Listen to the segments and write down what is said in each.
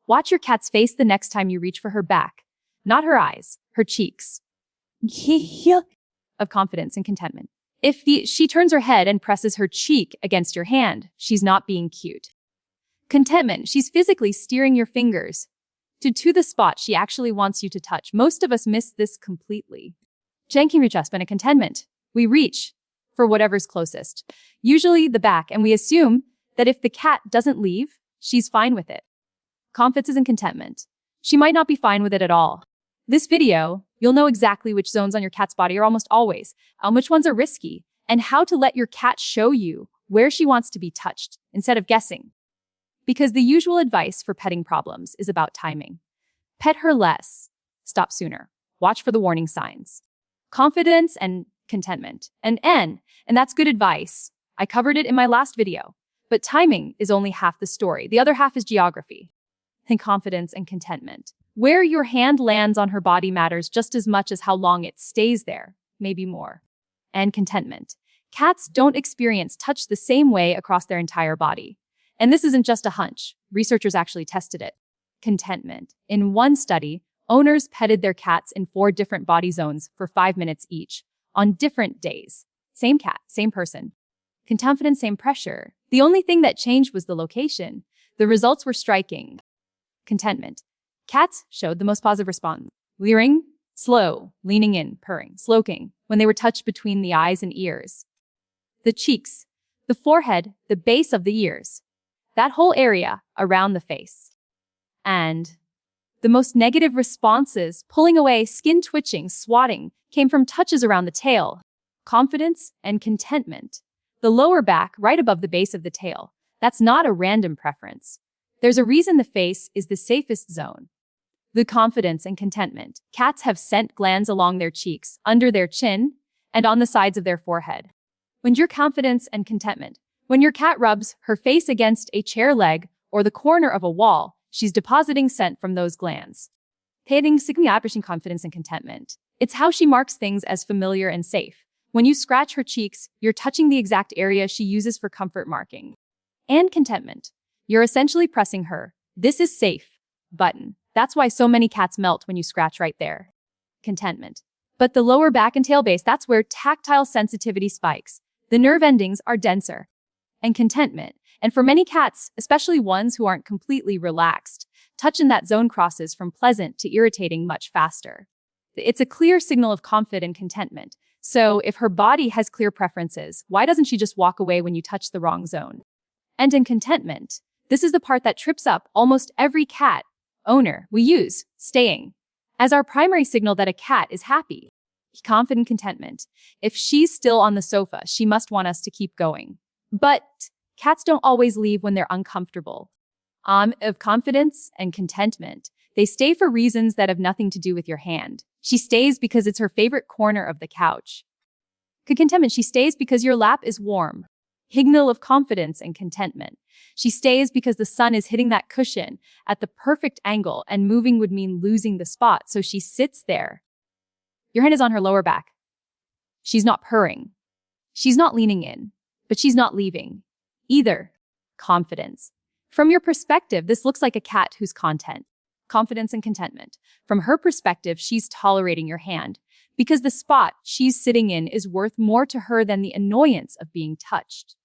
Watch your cat's face the next time you reach for her back. Not her eyes, her cheeks. Of confidence and contentment. If she turns her head and presses her cheek against your hand, she's not being cute. Contentment, she's physically steering your fingers to the spot she actually wants you to touch. Most of us miss this completely. Janking adjustment and contentment. We reach for whatever's closest, usually the back, and we assume that if the cat doesn't leave, she's fine with it. Confidence and contentment. She might not be fine with it at all. This video, you'll know exactly which zones on your cat's body are almost always, which ones are risky, and how to let your cat show you where she wants to be touched instead of guessing. Because the usual advice for petting problems is about timing. Pet her less. Stop sooner. Watch for the warning signs. Confidence and contentment. And that's good advice. I covered it in my last video. But timing is only half the story. The other half is geography. And confidence and contentment. Where your hand lands on her body matters just as much as how long it stays there, maybe more. And contentment. Cats don't experience touch the same way across their entire body. And this isn't just a hunch. Researchers actually tested it. Contentment. In one study, owners petted their cats in 4 different body zones for 5 minutes each, on different days. Same cat, same person. Contentment, same pressure. The only thing that changed was the location. The results were striking. Contentment. Cats showed the most positive response. Leering, slow, leaning in, purring, sloking, when they were touched between the eyes and ears. The cheeks, the forehead, the base of the ears. That whole area around the face. And the most negative responses, pulling away, skin twitching, swatting, came from touches around the tail. Confidence and contentment. The lower back, right above the base of the tail. That's not a random preference. There's a reason the face is the safest zone. The confidence and contentment. Cats have scent glands along their cheeks, under their chin, and on the sides of their forehead. When your confidence and contentment. When your cat rubs her face against a chair leg or the corner of a wall, she's depositing scent from those glands. Petting significant confidence and contentment. It's how she marks things as familiar and safe. When you scratch her cheeks, you're touching the exact area she uses for comfort marking. And contentment. You're essentially pressing her "this is safe" button. That's why so many cats melt when you scratch right there. Contentment. But the lower back and tail base, that's where tactile sensitivity spikes. The nerve endings are denser. And contentment. And for many cats, especially ones who aren't completely relaxed, touch in that zone crosses from pleasant to irritating much faster. It's a clear signal of confidence and contentment. So if her body has clear preferences, why doesn't she just walk away when you touch the wrong zone? And in contentment, this is the part that trips up almost every cat owner. We use staying as our primary signal that a cat is happy. Confident contentment. If she's still on the sofa, she must want us to keep going. But cats don't always leave when they're uncomfortable. Of confidence and contentment, they stay for reasons that have nothing to do with your hand. She stays because it's her favorite corner of the couch. Contentment, she stays because your lap is warm. Signal of confidence and contentment. She stays because the sun is hitting that cushion at the perfect angle, and moving would mean losing the spot, so she sits there. Your hand is on her lower back. She's not purring. She's not leaning in, but she's not leaving either. Confidence. From your perspective, this looks like a cat who's content. Confidence and contentment. From her perspective, she's tolerating your hand because the spot she's sitting in is worth more to her than the annoyance of being touched.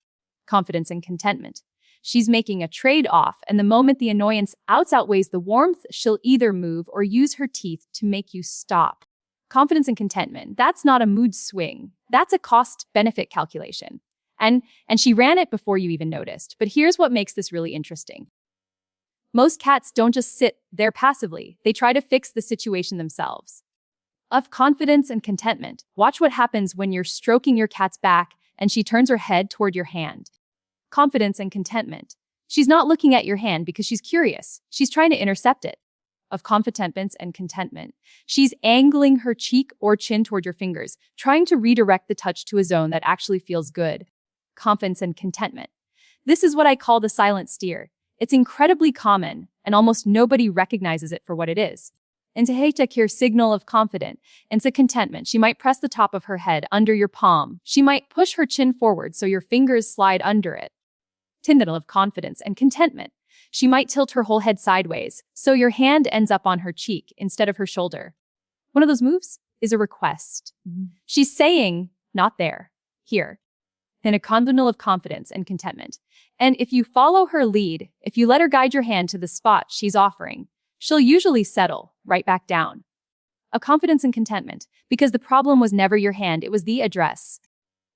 Confidence and contentment. She's making a trade-off, and the moment the annoyance outweighs the warmth, she'll either move or use her teeth to make you stop. Confidence and contentment. That's not a mood swing. That's a cost-benefit calculation. And she ran it before you even noticed. But here's what makes this really interesting. Most cats don't just sit there passively. They try to fix the situation themselves. Of confidence and contentment. Watch what happens when you're stroking your cat's back and she turns her head toward your hand. Confidence and contentment. She's not looking at your hand because she's curious. She's trying to intercept it. Of confidence and contentment. She's angling her cheek or chin toward your fingers, trying to redirect the touch to a zone that actually feels good. Confidence and contentment. This is what I call the silent steer. It's incredibly common, and almost nobody recognizes it for what it is. And to take your signal of confidence and to contentment, she might press the top of her head under your palm. She might push her chin forward so your fingers slide under it. Signal of confidence and contentment. She might tilt her whole head sideways, so your hand ends up on her cheek instead of her shoulder. One of those moves is a request. She's saying, not there, here, in a conditional of confidence and contentment. And if you follow her lead, if you let her guide your hand to the spot she's offering, she'll usually settle right back down. Of confidence and contentment, because the problem was never your hand, it was the address.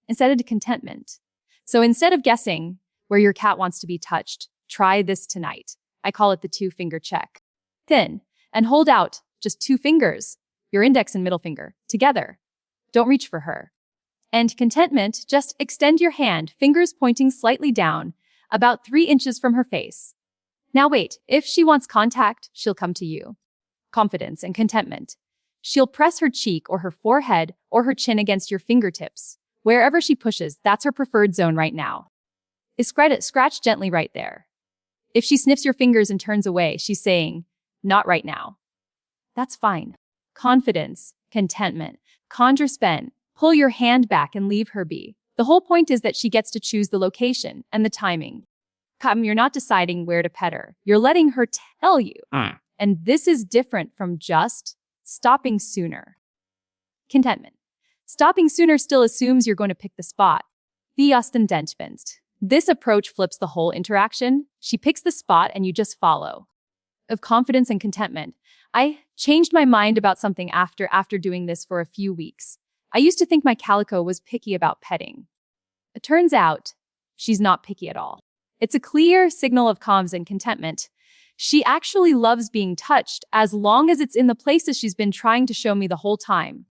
Instead of contentment. So instead of guessing where your cat wants to be touched, try this tonight. I call it the 2-finger check. Thin, and hold out just 2 fingers, your index and middle finger, together. Don't reach for her. And contentment, just extend your hand, fingers pointing slightly down, about 3 inches from her face. Now wait, if she wants contact, she'll come to you. Confidence and contentment. She'll press her cheek or her forehead or her chin against your fingertips. Wherever she pushes, that's her preferred zone right now. Scratch gently right there. If she sniffs your fingers and turns away, she's saying, not right now. That's fine. Confidence, contentment, conjure spin, pull your hand back and leave her be. The whole point is that she gets to choose the location and the timing. You're not deciding where to pet her. You're letting her tell you. And this is different from just stopping sooner. Contentment. Stopping sooner still assumes you're going to pick the spot. The ostentationsbent. This approach flips the whole interaction. She picks the spot and you just follow. Of confidence and contentment. I changed my mind about something after doing this for a few weeks. I used to think my calico was picky about petting. It turns out she's not picky at all. It's a clear signal of calms and contentment. She actually loves being touched as long as it's in the places she's been trying to show me the whole time.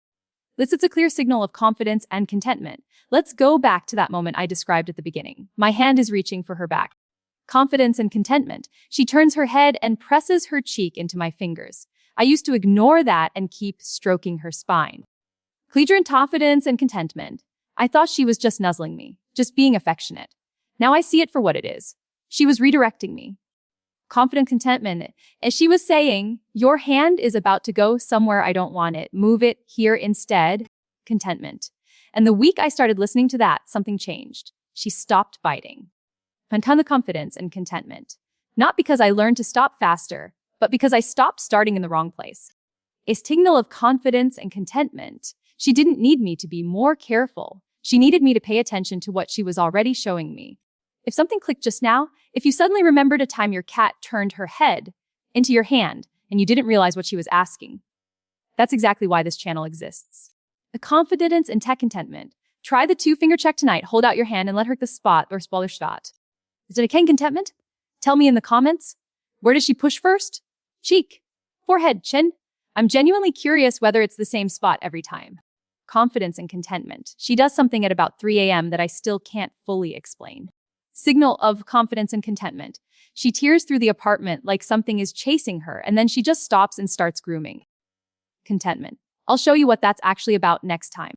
It's a clear signal of confidence and contentment. Let's go back to that moment I described at the beginning. My hand is reaching for her back. Confidence and contentment. She turns her head and presses her cheek into my fingers. I used to ignore that and keep stroking her spine. Clear and confidence and contentment. I thought she was just nuzzling me, just being affectionate. Now I see it for what it is. She was redirecting me. Confident contentment. As she was saying, your hand is about to go somewhere I don't want it. Move it here instead. Contentment. And the week I started listening to that, something changed. She stopped biting. And kind of confidence and contentment. Not because I learned to stop faster, but because I stopped starting in the wrong place. A signal of confidence and contentment. She didn't need me to be more careful. She needed me to pay attention to what she was already showing me. If something clicked just now, if you suddenly remembered a time your cat turned her head into your hand and you didn't realize what she was asking, that's exactly why this channel exists. A confidence and tech contentment. Try the 2-finger check tonight. Hold out your hand and let her the spot or spoiler spot. Is it a contentment? Tell me in the comments. Where does she push first? Cheek, forehead, chin. I'm genuinely curious whether it's the same spot every time. Confidence and contentment. She does something at about 3 a.m. that I still can't fully explain. Signal of confidence and contentment. She tears through the apartment like something is chasing her, and then she just stops and starts grooming. Contentment. I'll show you what that's actually about next time.